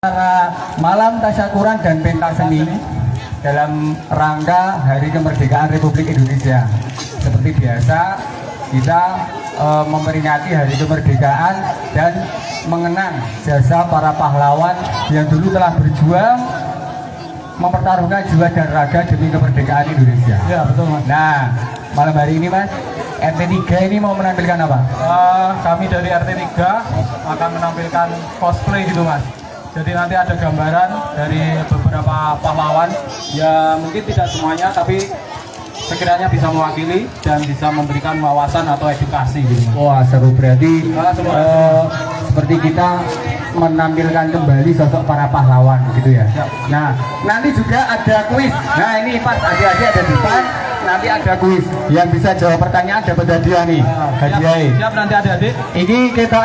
Acara malam tasyakuran dan pentas seni dalam rangka Hari Kemerdekaan Republik Indonesia. Seperti biasa kita memperingati Hari Kemerdekaan dan mengenang jasa para pahlawan yang dulu telah berjuang mempertaruhkan jiwa dan raga demi kemerdekaan Indonesia. Ya betul Mas. Nah, malam hari ini Mas, RT3 ini mau menampilkan apa? Kami dari RT3 akan menampilkan cosplay gitu Mas. Jadi nanti ada gambaran dari beberapa pahlawan ya, mungkin tidak semuanya tapi sekiranya bisa mewakili dan bisa memberikan wawasan atau edukasi gitu Mas. Wah, seru. Berarti seperti kita menampilkan kembali sosok para pahlawan gitu ya. Ya. Nah, nanti juga ada kuis. Nah, ini pas adik-adik ada di depan, nanti ada kuis. Yang bisa jawab pertanyaan dapat hadiah nih. Hadiah. Siap nanti adik-adik. Ini kita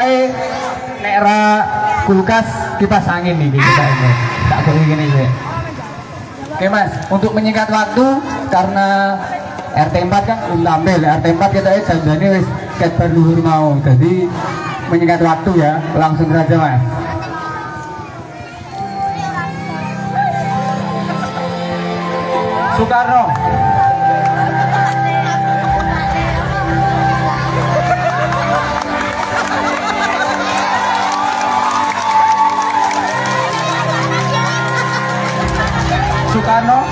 nera kulkas kipas angin nih kita ini. Tak perlu gini sih. Oke Mas, untuk menyingkat waktu karena RT4 kan tampil, RT4 kita janjane wis ket berluhur mau. Jadi menyingkat waktu ya, langsung saja Mas. Soekarno. Soekarno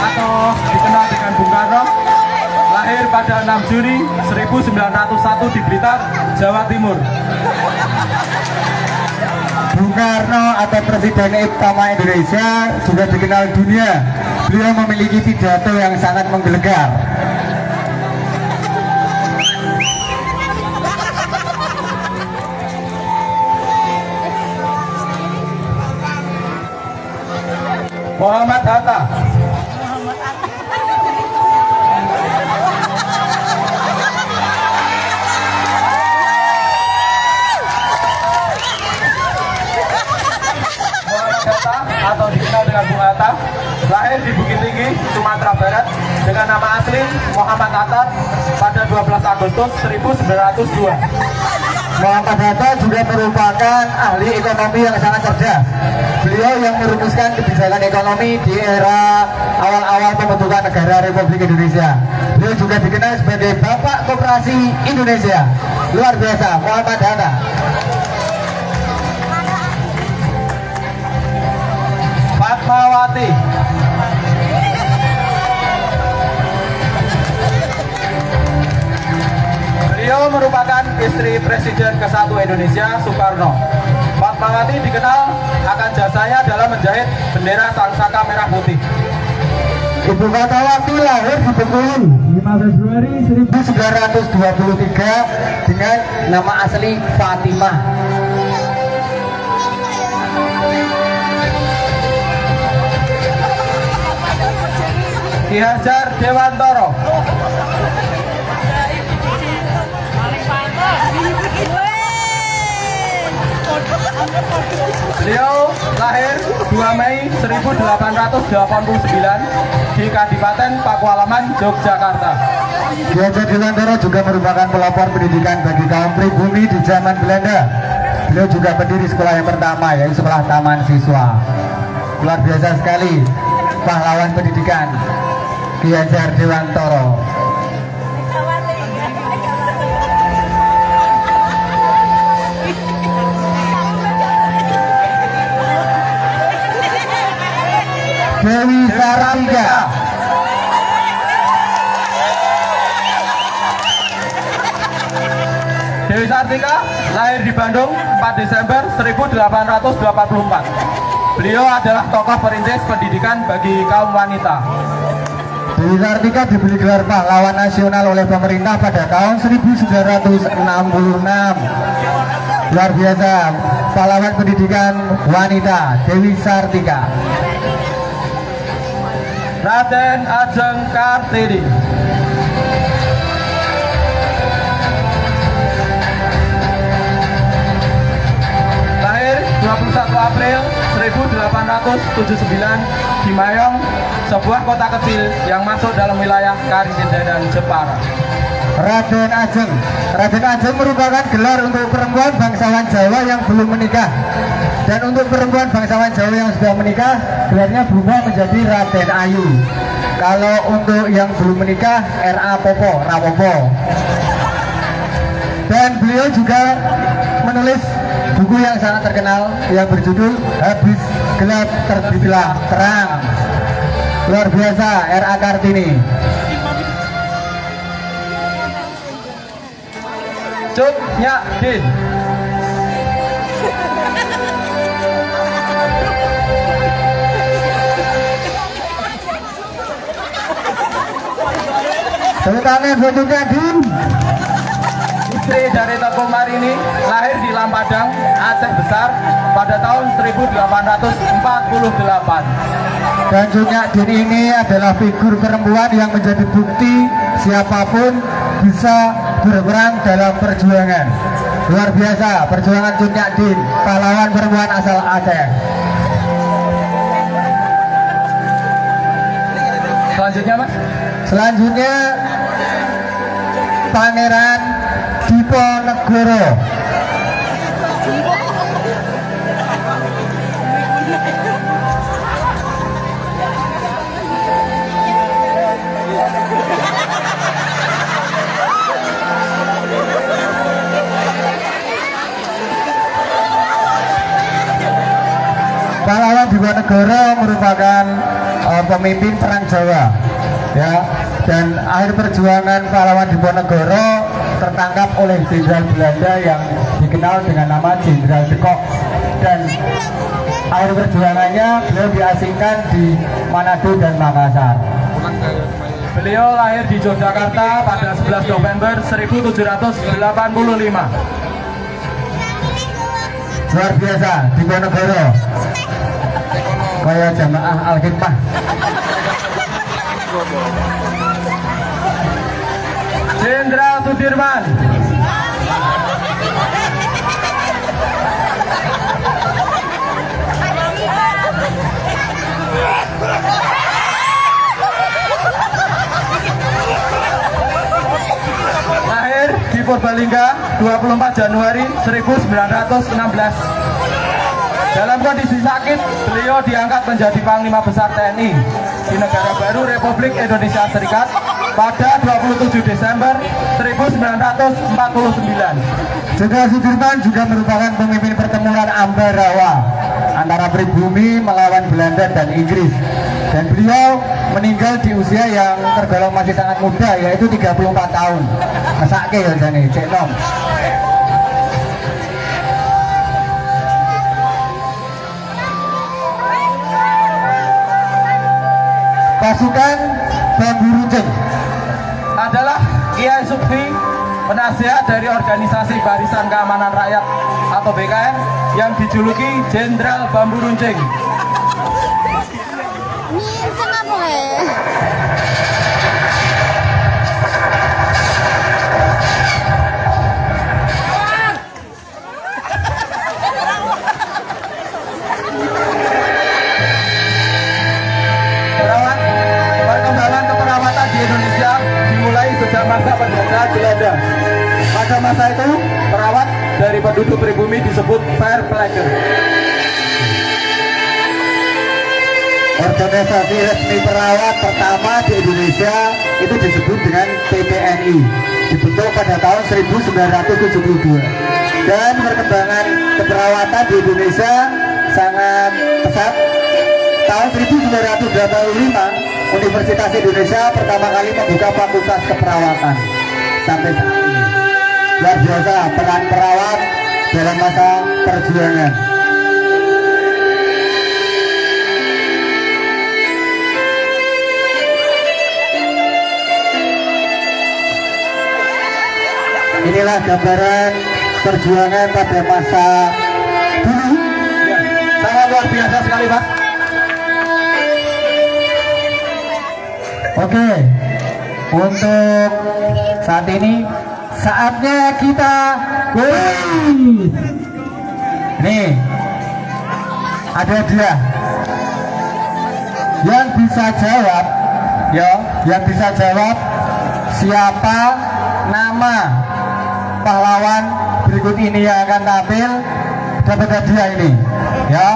atau dikenal dengan Bung Karno lahir pada 6 Juni 1901 di Blitar, Jawa Timur. Bung Karno atau Presiden utama Indonesia sudah dikenal dunia. Beliau memiliki pidato yang sangat menggelegar. Muhammad Hatta. Atau dikenal dengan Bung Hatta, lahir di Bukit Tinggi, Sumatera Barat dengan nama asli Muhammad Hatta pada 12 Agustus 1902. Muhammad Hatta juga merupakan ahli ekonomi yang sangat cerdas. Beliau yang merumuskan kebijakan ekonomi di era awal-awal pembentukan negara Republik Indonesia. Beliau juga dikenal sebagai Bapak Koperasi Indonesia. Luar biasa, Muhammad Hatta. Fatmawati. Beliau merupakan istri Presiden ke-1 Indonesia, Soekarno. Fatmawati dikenal akan jasanya dalam menjahit bendera Sangsaka Merah Putih. Ibu Fatmawati lahir di Bengkulu 5 Februari 1923 dengan nama asli Fatimah. Ki Hajar Dewantara. Beliau lahir 2 Mei 1889 di Kadipaten Pakualaman, Yogyakarta. Ki Hajar Dewantara juga merupakan pelopor pendidikan bagi kaum pribumi di zaman Belanda. Beliau juga pendiri sekolah yang pertama, yaitu sekolah Taman Siswa. Luar biasa sekali pahlawan pendidikan Ki Hajar Dewantara. Dewi Sartika. Dewi Sartika lahir di Bandung 4 Desember 1884. Beliau adalah tokoh perintis pendidikan bagi kaum wanita. Dewi Sartika diberi gelar pahlawan nasional oleh pemerintah pada tahun 1966. Luar biasa, pahlawan pendidikan wanita Dewi Sartika. Raden Ajeng Kartini. Lahir 21 April 1879 di Mayong, sebuah kota kecil yang masuk dalam wilayah Karisinda dan Jepara. Raden Ajeng. Raden Ajeng merupakan gelar untuk perempuan bangsawan Jawa yang belum menikah. Dan untuk perempuan bangsawan Jawa yang sudah menikah, gelarnya berubah menjadi Raden Ayu. Kalau untuk yang belum menikah, R.A. Popo, Rapopo. Dan beliau juga menulis buku yang sangat terkenal yang berjudul Habis Gelap Terbitlah Terang. Luar biasa, R.A. Kartini. Cut Nyak Din. Tepuk tangan buat Cut Nyak Din. Istri dari Toko Marini, lahir di Lampadang, Aceh Besar pada tahun 1848. Dan Cut Nyak Din ini adalah figur perempuan yang menjadi bukti siapapun bisa berperang dalam perjuangan. Luar biasa perjuangan Cut Nyak Din, pahlawan perempuan asal Aceh. Selanjutnya Mas, Selanjutnya Pangeran Diponegoro. Pahlawan Diponegoro merupakan pemimpin perang Jawa, ya. Dan akhir perjuangan pahlawan Diponegoro tertangkap oleh Jenderal Belanda yang dikenal dengan nama Jenderal de Kock. Dan akhir perjuangannya beliau diasingkan di Manado dan Makassar. beliau lahir di Yogyakarta pada 11 November 1785. Luar biasa, Diponegoro. Kayak jamaah Al-Hikmah. Jenderal Sudirman. Lahir di Purbalingga 24 Januari 1916. Dalam kondisi sakit, beliau diangkat menjadi Panglima Besar TNI di negara baru Republik Indonesia Serikat pada 27 Desember 1949. Jenderal Sudirman juga merupakan pemimpin pertempuran Ambarawa antara pribumi melawan Belanda dan Inggris. Dan beliau meninggal di usia yang tergolong masih sangat muda, yaitu 34 tahun. Mesake ya jane, cek nom. Pasukan Bambu Runcing Adalah Kiai Sukti, penasihat dari organisasi Barisan Keamanan Rakyat atau BKR yang dijuluki Jenderal Bambu Runcing. Perkembangan keperawatan di Indonesia dimulai sejak masa penjajahan Belanda. Pada masa itu, perawat dari penduduk pribumi disebut verpleger. Organisasi resmi perawat pertama di Indonesia itu disebut dengan PPNI, dibentuk pada tahun 1972. Dan perkembangan keperawatan di Indonesia sangat pesat. Tahun 1985 Universitas Indonesia pertama kali membuka fakultas keperawatan. Sampai saat ini luar biasa peran perawat dalam masa perjuangan. Inilah gambaran perjuangan pada masa dulu. Ya, sangat luar biasa sekali, Pak. Oke, untuk saat ini saatnya kita kuis. Nih, ada dia yang bisa jawab, ya, yang bisa jawab siapa nama pahlawan berikut ini yang akan tampil dapat hadiah ini. Ya.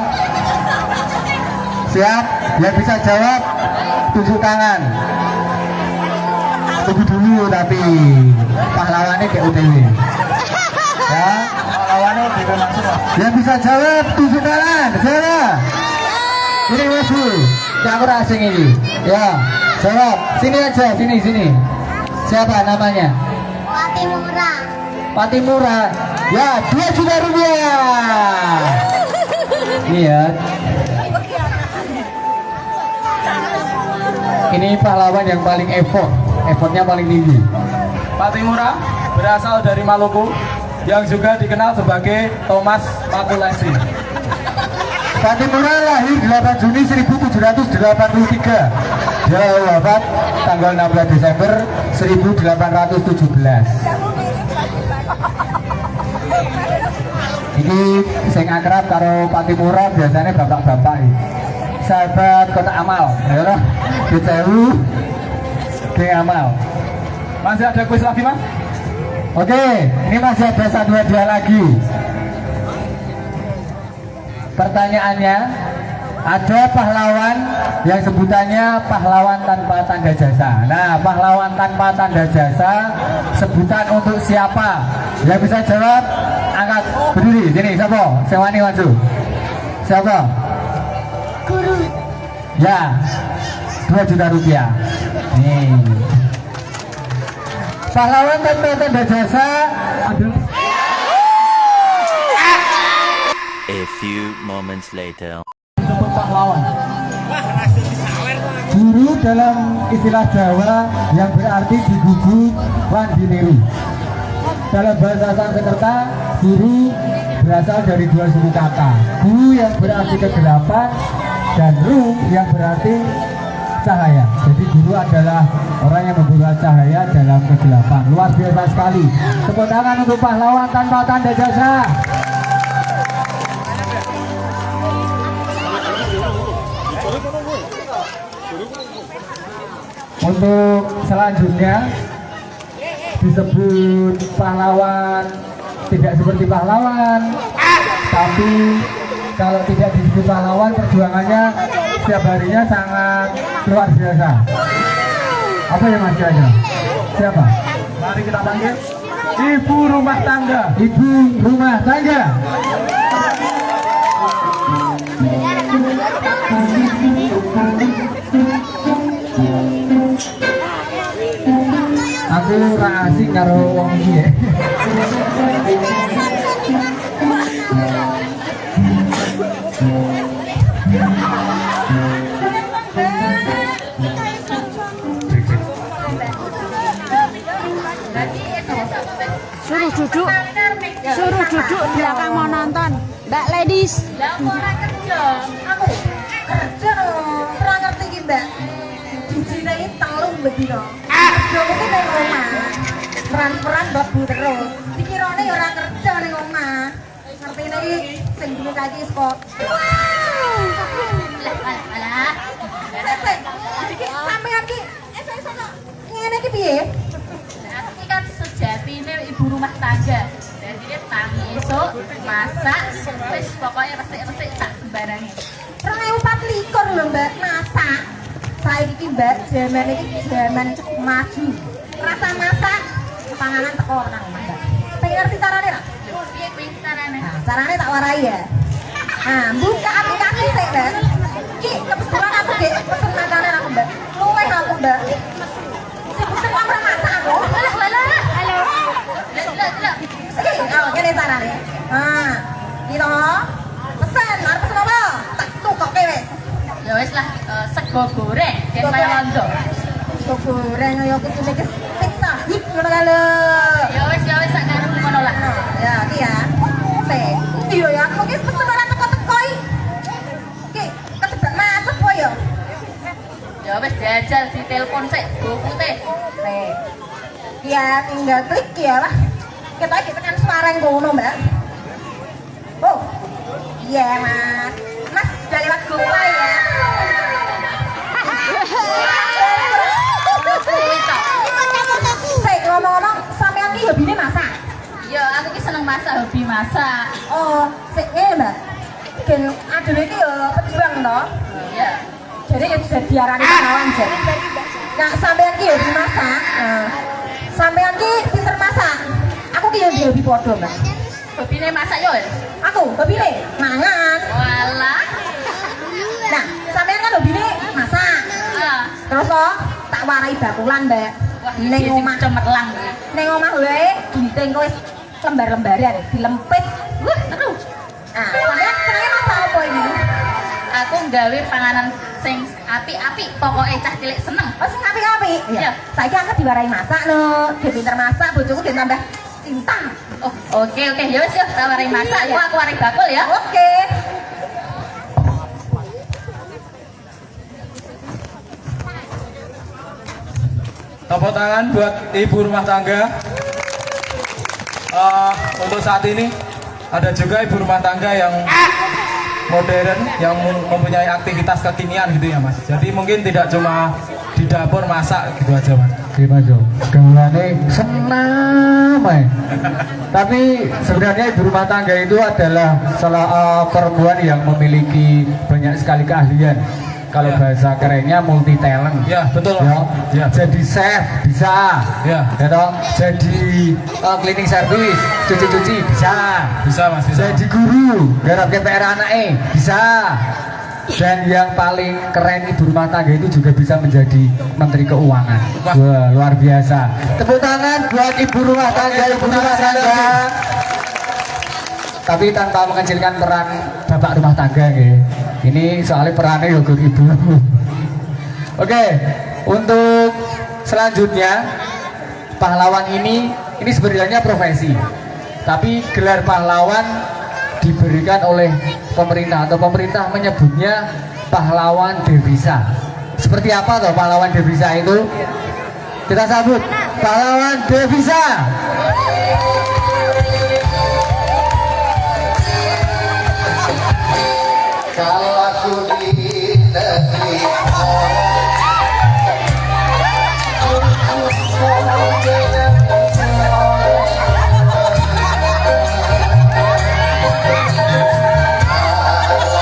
Siap? Yang bisa jawab tunjuk tangan. Tunggu dulu tapi pahlawannya kayak UTW. Ya. Pahlawannya beda langsung Mas. Yang bisa jawab tunjuk tangan. Sana. Ini maju. Yang aku asing ini. Ya. Jawab. Sini aja. Sini. Siapa namanya? Patimura. Patimura. Ya, 2 juta rupiah. Iya. Ini pahlawan yang paling effortnya paling tinggi. Patimura berasal dari Maluku yang juga dikenal sebagai Thomas Makulesi. Patimura lahir 8 Juni 1783. Dia wafat tanggal 16 Desember 1817. Ini sing akrab karo Patimura biasanya bapak-bapak ini. Sahabat Kota Amal, ya loh. Dicewu ke Amal. Masih ada kuis lagi Mas? Oke, ini masih ada 1 hadiah lagi. Pertanyaannya, ada pahlawan yang sebutannya pahlawan tanpa tanda jasa. Nah, pahlawan tanpa tanda jasa sebutan untuk siapa? Yang bisa jawab, angkat berdiri. Sini, siapa? Sewani maju. Siapa? Guru. Ya, 2 juta rupiah. Nih. Pahlawan tanpa tanda jasa adalah A few moments later. Disebut pahlawan. guru dalam istilah Jawa yang berarti digugu wan diniru. Dalam bahasa Sanskerta, guru berasal dari 2 suku kata. Gu yang berarti kegelapan dan ru yang berarti cahaya. Jadi guru adalah orang yang membawa cahaya dalam kegelapan. Luar biasa sekali. Tepuk tangan untuk pahlawan tanpa tanda jasa. Untuk selanjutnya disebut pahlawan tidak seperti pahlawan, tapi kalau tidak disebut pahlawan perjuangannya setiap harinya sangat luar biasa. Apa ya Mas Jaja? Siapa? Mari kita panggil ibu rumah tangga. Ibu rumah tangga. Aku ra asik karo wong iki ya. Suruh duduk di belakang mau nonton. Mbak ladies. Lah kok ora kerja? Aku kerja dong. Ora ngerti iki, Mbak. Dijine iki 3 bedino. Kerja kuwi nang omah. Peran-peran babu terus. Dikirane ya ora kerja ning omah. Ngertine iki sing duwe kaki kok. Alah. Iki sampean iki esuk-esuk ngene iki piye? Aku iki kan sejatine ibu rumah tangga. Jadi dia tangi esok masak, wis pokoknya resik-resik tak sembarangnya. 2024 lho, Mbak, masak. Saiki iki, Mbak, jaman iki jaman cukup maju. Rasa masak panganan teko nang omah, Mbak. Pengen ngerti carane ra? Piye kuwi carane? Nah, carane tak warai ya. Nah, buka aplikasi sik, Mbak. Ki, kebetulan aku Dek pesen makanan aku, Mbak. Luwih aku, Mbak. Sing pesen ora masak aku. Halo. Delok. Iki, ngene carane. Nah, iki lho. Pesen, arep pesen apa? Tak tukoke wis. Ya wis lah, sego goreng, kayak kaya londo. Sego goreng yo kecil iki pizza. Hip ngono kae lho. Ya wis sak karo ngono lah. Ya, iki ya. Sik. Iya ya, aku iki pesen ora teko-teko iki. Ki, kecebak macet po ya. Ya wis jajal di telepon sik, GoFood-e. Sik. Ya, tinggal klik ya lah. Kita iki tekan Semarang kono, Mbak. Oh. Iya, Mas. Mas udah lewat GoPay ya. Sik, ngomong-ngomong, sampean iki hobine masak? Iya, aku ki seneng masak, hobi masak. Oh, sik ngene, Mbak. gen adune iki ya pejuang to. Iya. Jadi ya bisa diarani pahlawan jadi. Nah, sampean ki ya dimasak. Nah, sampean ki pinter masak. Aku ki ya hobi padha, Mbak. Hobine masak yo. Aku hobine mangan. Walah. Nah, sampean kan hobine masak. Ah. Terus kok tak warai bakulan, Mbak. Wah, Ning omah cemerlang. ning omah wae ginting wis lembar-lembaran dilempit. Wah, seru. Nah, sampean senenge masak apa ini? Aku nggawe panganan sing apik-apik, pokoknya cah cilik seneng. Oh, sing apik-apik. Iya. Saiki aku diwarai masak no. Dia pinter masak, bojoku dia tambah cinta. Oh, oke. Ya wis yo, tak warai masak, yo aku warai bakul ya. Oke. Tepuk tangan buat ibu rumah tangga. Untuk saat ini ada juga ibu rumah tangga yang modern, yang mempunyai aktivitas kekinian gitu ya mas. Jadi mungkin tidak cuma di dapur masak gitu aja mas. Oke Mas Jo, gaulane senam Tapi sebenarnya ibu rumah tangga itu adalah salah perempuan yang memiliki banyak sekali keahlian. Kalau Ya. bahasa kerennya multi talent. Ya betul. Ya, Ya. jadi chef bisa, Ya. ya toh? Jadi cleaning service, cuci-cuci bisa, Bisa mas. Bisa. jadi guru, garap KPR anaknya bisa. Dan yang paling keren ibu rumah tangga itu juga bisa menjadi menteri keuangan. Wah. Wah, luar biasa. Tepuk tangan buat ibu rumah tangga, ibu rumah tangga. Tapi tanpa mengecilkan peran bapak rumah tangga, nggih. Ini soalnya perannya yogur ibu. Oke, untuk selanjutnya pahlawan ini sebenarnya profesi. Tapi gelar pahlawan diberikan oleh pemerintah atau pemerintah menyebutnya pahlawan devisa. Seperti apa toh pahlawan devisa itu? Kita sambut pahlawan devisa. Kalau aku di negeri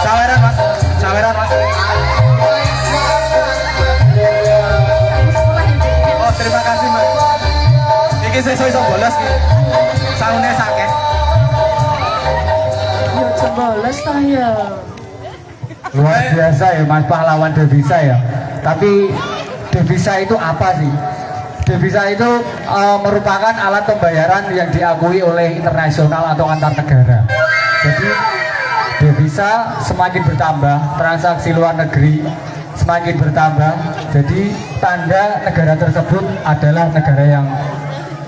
Saweran mas. Saweran mas. Oh terima kasih mas. Iki sesuk iso bolos ki. Saune sakeh. Yo jeboles to ya. Luar biasa ya mas, pahlawan devisa ya. Tapi devisa itu apa sih? Devisa itu merupakan alat pembayaran yang diakui oleh internasional atau antar negara. Jadi devisa semakin bertambah, transaksi luar negeri semakin bertambah. Jadi tanda negara tersebut adalah negara yang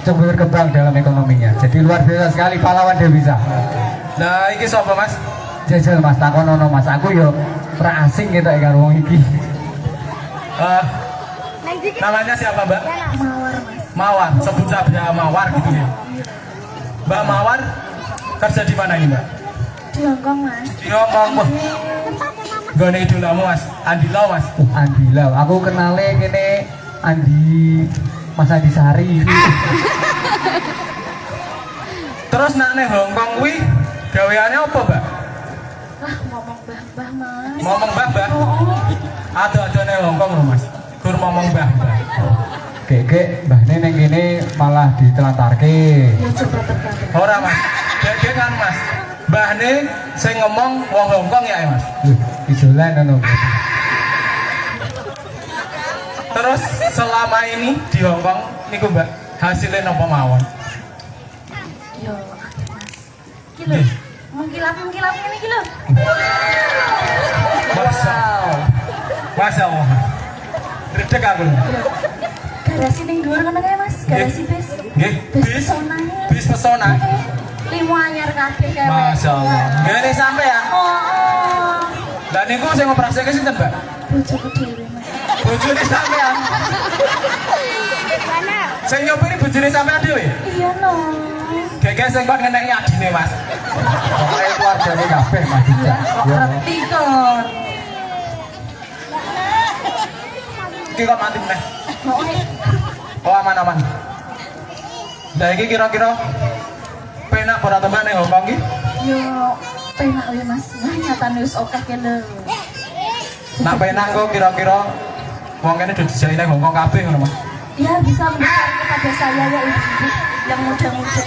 cukup berkembang dalam ekonominya. Jadi luar biasa sekali pahlawan devisa. Nah iki sapa mas? Jajal mas, takonono mas, aku yo ora asing gitu ya karo wong iki. Namanya siapa mbak? Mawar Mas. Mawar, sebut saja Mawar gitu ya. Mbak Mawar kerja di mana ini mbak? Di Hongkong Mas. Di Hongkong. Wah. Gone idolamu mas, Andi Lau mas. Andi Lau, aku kenalnya kene Andi Mas Andi Sari. Terus nak nih Hongkong kuwi gaweane apa mbak? Wah, ngomong bah-bah Mas. Ngomong mbah-mbah. Oh, Ada nih Hongkong loh mas. Gur ngomong mbah-mbah. Keke mbahne ning kene malah ditelantarke. ya coba terbang. Ora mas. Dek kan mas. Mbahne sing ngomong wong Hongkong ya mas. Loh, ijolan ngono. Terus selama ini di Hongkong niku mbak hasilnya nopo mawon? Yo, Mas. Iki lho, mengkilap ngene iki lho. Masya Allah. Redek aku. Garasi ning dhuwur ngono kae Mas, garasi bis. Nggih, Bis bis. pesona. Bis pesona. Limo anyar kabeh kae. Masya Allah. Ngene sampean. Oh, Lah niku sing ngoperasike sinten, Mbak? bojoku dhewe Mas. Bojone sampean. Sing nyopiri bojone sampean dhewe. Iya no. Gege sing kok ngeneki adine, Mas. Pokoke keluargane kabeh Mas Ica. Kok Yo. ngerti kon. Iki kok mati meneh. Mau Oh aman-aman. Lah iki kira-kira penak ora teman ning Hongkong iki? yo Penak ya mas, nyatane wis oke kene. Nak penak kok kira-kira wong kene udah dijaine Hongkong kabeh ngono Mas. Ya bisa memberikan kepada saya ya ibu yang muda-muda.